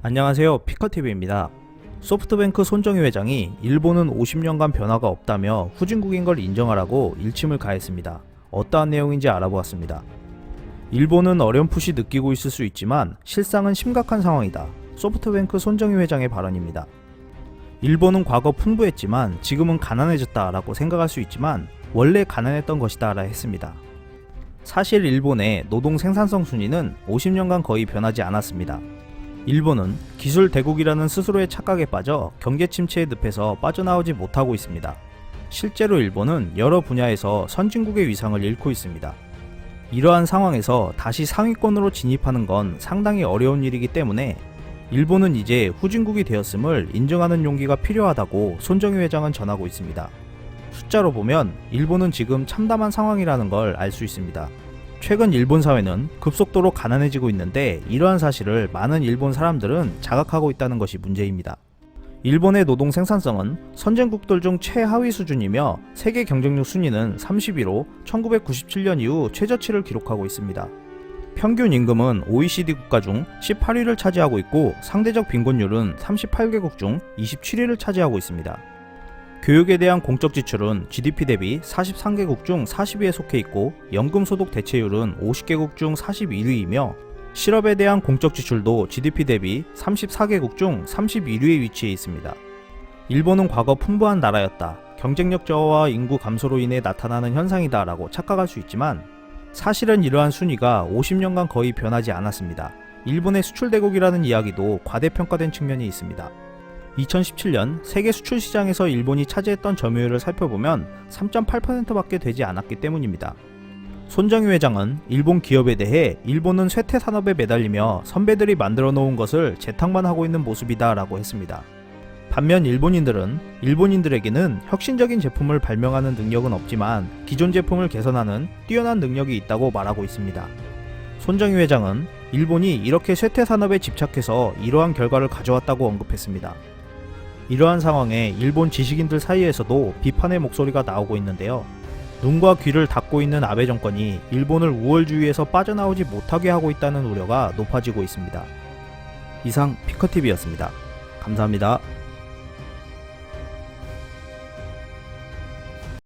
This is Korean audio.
안녕하세요, 피커TV입니다. 소프트뱅크 손정희 회장이 일본은 50년간 변화가 없다며 후진국인 걸 인정하라고 일침을 가했습니다. 어떠한 내용인지 알아보았습니다. 일본은 어렴풋이 느끼고 있을 수 있지만 실상은 심각한 상황이다. 소프트뱅크 손정희 회장의 발언입니다. 일본은 과거 풍부했지만 지금은 가난해졌다 라고 생각할 수 있지만 원래 가난했던 것이다 라 했습니다. 사실 일본의 노동 생산성 순위는 50년간 거의 변하지 않았습니다. 일본은 기술 대국이라는 스스로의 착각에 빠져 경제 침체의 늪에서 빠져나오지 못하고 있습니다. 실제로 일본은 여러 분야에서 선진국의 위상을 잃고 있습니다. 이러한 상황에서 다시 상위권으로 진입하는 건 상당히 어려운 일이기 때문에 일본은 이제 후진국이 되었음을 인정하는 용기가 필요하다고 손정희 회장은 전하고 있습니다. 숫자로 보면 일본은 지금 참담한 상황이라는 걸 알 수 있습니다. 최근 일본 사회는 급속도로 가난해지고 있는데 이러한 사실을 많은 일본 사람들은 자각하고 있다는 것이 문제입니다. 일본의 노동 생산성은 선진국들 중 최하위 수준이며 세계 경쟁력 순위는 30위로 1997년 이후 최저치를 기록하고 있습니다. 평균 임금은 OECD 국가 중 18위를 차지하고 있고 상대적 빈곤율은 38개국 중 27위를 차지하고 있습니다. 교육에 대한 공적 지출은 GDP 대비 43개국 중 40위에 속해 있고 연금소득 대체율은 50개국 중 41위이며 실업에 대한 공적 지출도 GDP 대비 34개국 중 31위에 위치해 있습니다. 일본은 과거 풍부한 나라였다. 경쟁력 저하와 인구 감소로 인해 나타나는 현상이다 라고 착각할 수 있지만 사실은 이러한 순위가 50년간 거의 변하지 않았습니다. 일본의 수출대국이라는 이야기도 과대평가된 측면이 있습니다. 2017년 세계 수출 시장에서 일본이 차지했던 점유율을 살펴보면 3.8%밖에 되지 않았기 때문입니다. 손정희 회장은 일본 기업에 대해 일본은 쇠퇴 산업에 매달리며 선배들이 만들어 놓은 것을 재탕만 하고 있는 모습이다 라고 했습니다. 반면 일본인들에게는 혁신적인 제품을 발명하는 능력은 없지만 기존 제품을 개선하는 뛰어난 능력이 있다고 말하고 있습니다. 손정희 회장은 일본이 이렇게 쇠퇴 산업에 집착해서 이러한 결과를 가져왔다고 언급했습니다. 이러한 상황에 일본 지식인들 사이에서도 비판의 목소리가 나오고 있는데요. 눈과 귀를 닫고 있는 아베 정권이 일본을 우월주의에서 빠져나오지 못하게 하고 있다는 우려가 높아지고 있습니다. 이상 피커TV였습니다. 감사합니다.